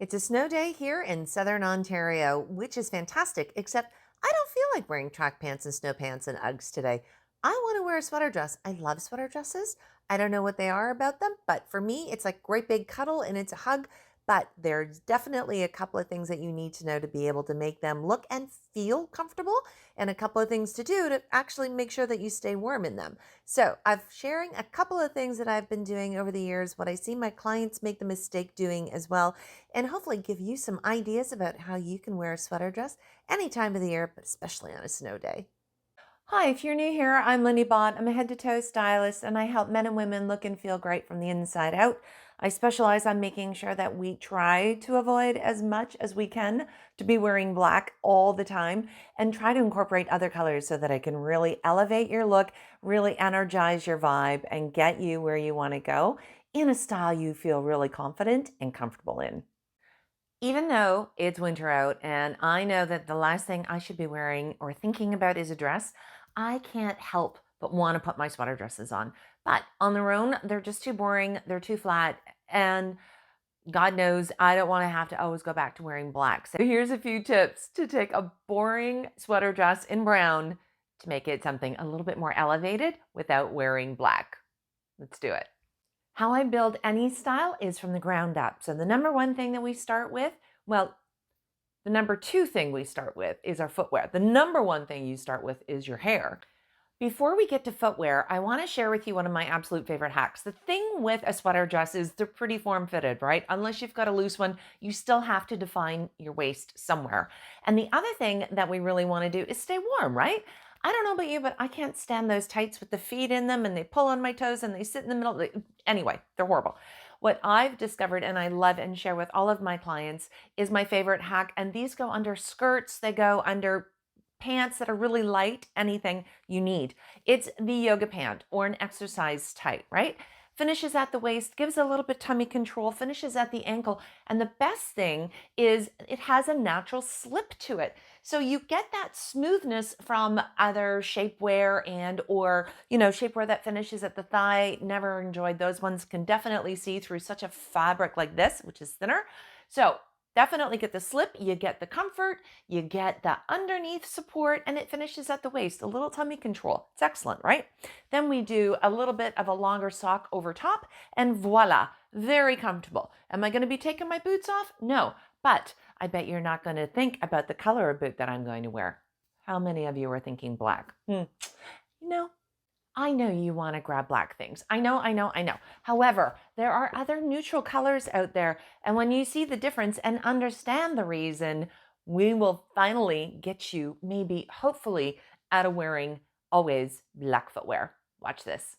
It's a snow day here in southern Ontario, which is fantastic, except I don't feel like wearing track pants and snow pants and Uggs today. I want to wear a sweater dress. I love sweater dresses. I don't know what they are about them, but for me, it's like great big cuddle and it's a hug. But there's definitely a couple of things that you need to know to be able to make them look and feel comfortable, and a couple of things to do to actually make sure that you stay warm in them. So, I'm sharing a couple of things that I've been doing over the years, what I see my clients make the mistake doing as well, and hopefully give you some ideas about how you can wear a sweater dress any time of the year, but especially on a snow day. Hi, if you're new here, I'm Lindy Bott. I'm a head to toe stylist and I help men and women look and feel great from the inside out. I specialize on making sure that we try to avoid as much as we can to be wearing black all the time and try to incorporate other colors so that I can really elevate your look, really energize your vibe, and get you where you want to go in a style you feel really confident and comfortable in. Even though it's winter out and I know that the last thing I should be wearing or thinking about is a dress, I can't help but want to put my sweater dresses on. But on their own, they're just too boring, they're too flat, and God knows I don't want to have to always go back to wearing black. So here's a few tips to take a boring sweater dress in brown to make it something a little bit more elevated without wearing black. Let's do it. How I build any style is from the ground up. So the number one thing that we start with, well, the number two thing we start with is our footwear. The number one thing you start with is your hair. Before we get to footwear, I want to share with you one of my absolute favorite hacks. The thing with a sweater dress is they're pretty form fitted, right? Unless you've got a loose one, you still have to define your waist somewhere. And the other thing that we really want to do is stay warm, right? I don't know about you, but I can't stand those tights with the feet in them and they pull on my toes and they sit in the middle. Anyway, they're horrible. What I've discovered and I love and share with all of my clients is my favorite hack. And these go under skirts, they go under pants that are really light, anything you need. It's the yoga pant or an exercise tight, right? Finishes at the waist, gives a little bit tummy control, finishes at the ankle. And the best thing is it has a natural slip to it. So you get that smoothness from other shapewear and or, shapewear that finishes at the thigh. Never enjoyed those ones. Can definitely see through such a fabric like this, which is thinner. So definitely get the slip, you get the comfort, you get the underneath support, and it finishes at the waist, a little tummy control. It's excellent, right? Then we do a little bit of a longer sock over top, and voila, very comfortable. Am I going to be taking my boots off? No, but I bet you're not going to think about the color of boot that I'm going to wear. How many of you are thinking black? You know, I know you want to grab black things. I know. However, there are other neutral colors out there. And when you see the difference and understand the reason, we will finally get you, maybe, hopefully, out of wearing always black footwear. Watch this.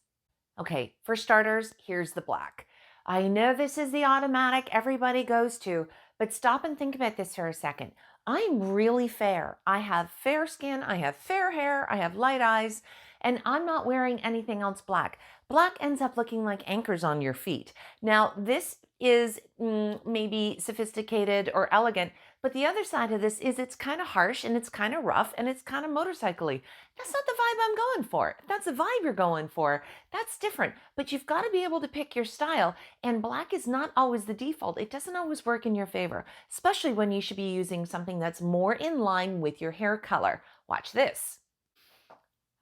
Okay, for starters, here's the black. I know this is the automatic everybody goes to, but stop and think about this for a second. I'm really fair. I have fair skin, I have fair hair, I have light eyes, and I'm not wearing anything else black. Black ends up looking like anchors on your feet. Now, this is maybe sophisticated or elegant, but the other side of this is it's kind of harsh and it's kind of rough and it's kind of motorcycle-y. That's not the vibe I'm going for. If that's the vibe you're going for, that's different. But you've got to be able to pick your style, and black is not always the default. It doesn't always work in your favor, especially when you should be using something that's more in line with your hair color. Watch this.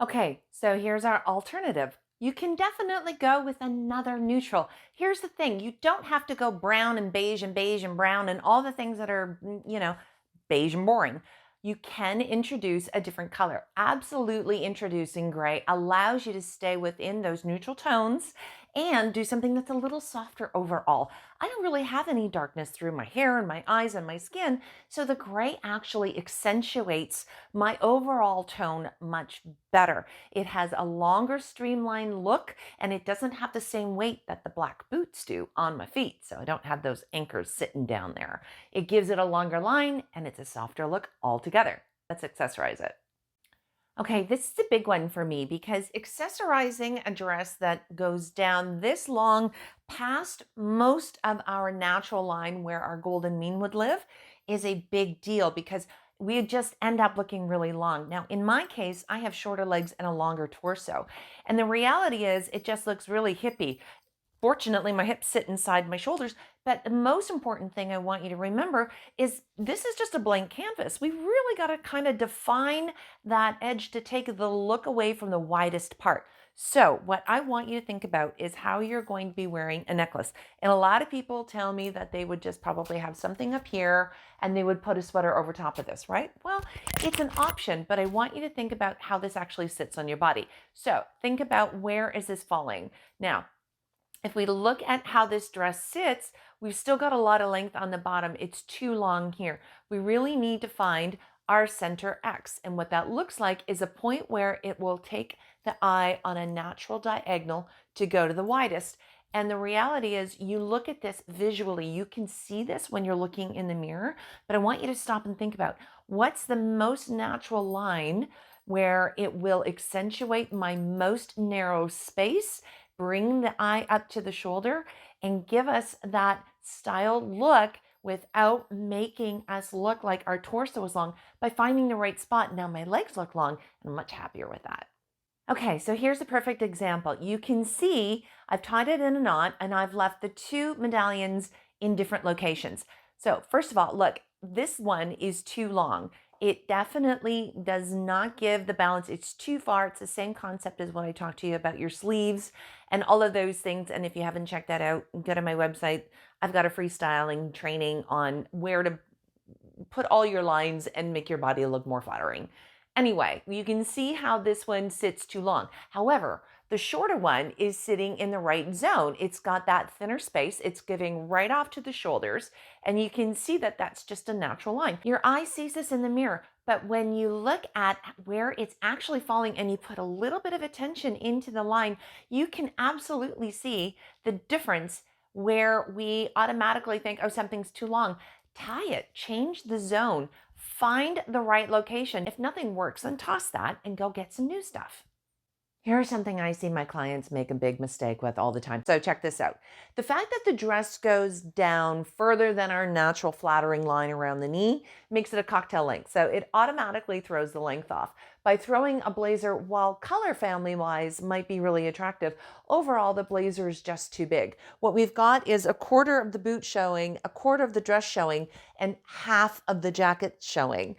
Okay, so here's our alternative. You can definitely go with another neutral. Here's the thing, you don't have to go brown and beige and brown and all the things that are, beige and boring. You can introduce a different color. Absolutely introducing gray allows you to stay within those neutral tones and do something that's a little softer overall. I don't really have any darkness through my hair and my eyes and my skin, so the gray actually accentuates my overall tone much better. It has a longer streamlined look and it doesn't have the same weight that the black boots do on my feet, so I don't have those anchors sitting down there. It gives it a longer line and it's a softer look altogether. Let's accessorize it. Okay, this is a big one for me because accessorizing a dress that goes down this long past most of our natural line where our golden mean would live is a big deal because we just end up looking really long. Now, in my case, I have shorter legs and a longer torso. And the reality is it just looks really hippie. Fortunately, my hips sit inside my shoulders. But the most important thing I want you to remember is this is just a blank canvas. We really got to kind of define that edge to take the look away from the widest part. So, what I want you to think about is how you're going to be wearing a necklace. And a lot of people tell me that they would just probably have something up here and they would put a sweater over top of this, right? Well, it's an option, but I want you to think about how this actually sits on your body. So, think about where is this falling? Now, if we look at how this dress sits, we've still got a lot of length on the bottom. It's too long here. We really need to find our center X. And what that looks like is a point where it will take the eye on a natural diagonal to go to the widest. And the reality is, you look at this visually, you can see this when you're looking in the mirror, but I want you to stop and think about what's the most natural line where it will accentuate my most narrow space, bring the eye up to the shoulder, and give us that styled look without making us look like our torso is long by finding the right spot. Now my legs look long, and I'm much happier with that. Okay, so here's a perfect example. You can see I've tied it in a knot and I've left the two medallions in different locations. So first of all, look, this one is too long. It definitely does not give the balance. It's too far. It's the same concept as what I talked to you about your sleeves and all of those things. And if you haven't checked that out, go to my website. I've got a freestyling training on where to put all your lines and make your body look more flattering. Anyway, you can see how this one sits too long. However, the shorter one is sitting in the right zone. It's got that thinner space. It's giving right off to the shoulders. And you can see that that's just a natural line. Your eye sees this in the mirror, but when you look at where it's actually falling and you put a little bit of attention into the line, you can absolutely see the difference where we automatically think, oh, something's too long. Tie it, change the zone, find the right location. If nothing works, then toss that and go get some new stuff. Here's something I see my clients make a big mistake with all the time. So check this out. The fact that the dress goes down further than our natural flattering line around the knee makes it a cocktail length. So it automatically throws the length off. By throwing a blazer, while color family wise might be really attractive, overall the blazer is just too big. What we've got is a quarter of the boot showing, a quarter of the dress showing, and half of the jacket showing.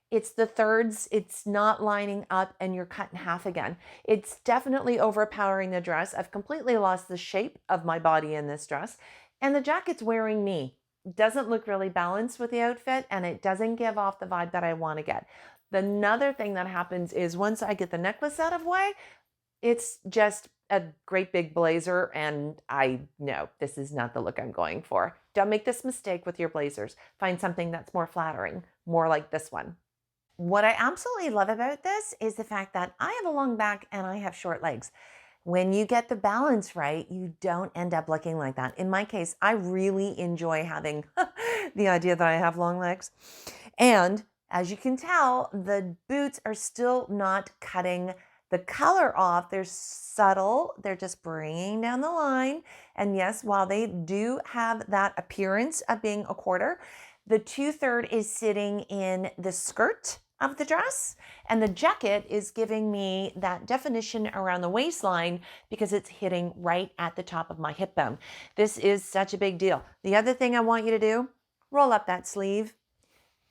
It's the thirds, it's not lining up, and you're cut in half again. It's definitely overpowering the dress. I've completely lost the shape of my body in this dress, and the jacket's wearing me. It doesn't look really balanced with the outfit, and it doesn't give off the vibe that I want to get. Another thing that happens is once I get the necklace out of way, it's just a great big blazer, and I know this is not the look I'm going for. Don't make this mistake with your blazers. Find something that's more flattering, more like this one. What I absolutely love about this is the fact that I have a long back and I have short legs. When you get the balance right, you don't end up looking like that. In my case, I really enjoy having the idea that I have long legs. And as you can tell, the boots are still not cutting the color off. They're subtle. They're just bringing down the line. And yes, while they do have that appearance of being a quarter, the 2/3 is sitting in the skirt of the dress, and the jacket is giving me that definition around the waistline because it's hitting right at the top of my hip bone. This is such a big deal. The other thing I want you to do, roll up that sleeve.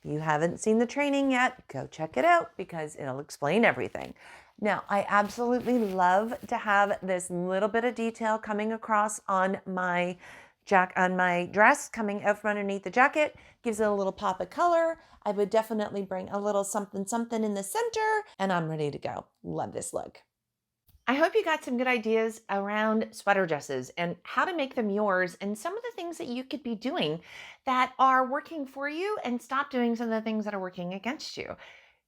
If you haven't seen the training yet, go check it out because it'll explain everything. Now, I absolutely love to have this little bit of detail coming across on my dress, coming out from underneath the jacket. Gives it a little pop of color. I would definitely bring a little something something in the center, and I'm ready to go. Love this look. I hope you got some good ideas around sweater dresses and how to make them yours, and some of the things that you could be doing that are working for you, and stop doing some of the things that are working against you.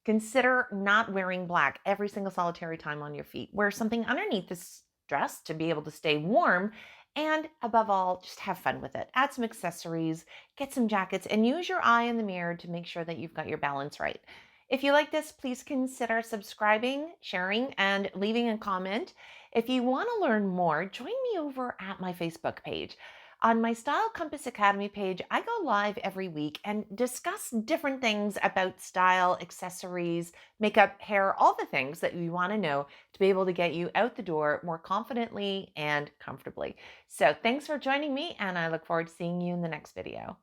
Consider not wearing black every single solitary time on your feet. Wear something underneath this dress to be able to stay warm. And above all, just have fun with it. Add some accessories, get some jackets, and use your eye in the mirror to make sure that you've got your balance right. If you like this, please consider subscribing, sharing, and leaving a comment. If you want to learn more, join me over at my Facebook page. On my Style Compass Academy page, I go live every week and discuss different things about style, accessories, makeup, hair, all the things that you want to know to be able to get you out the door more confidently and comfortably. So, thanks for joining me, and I look forward to seeing you in the next video.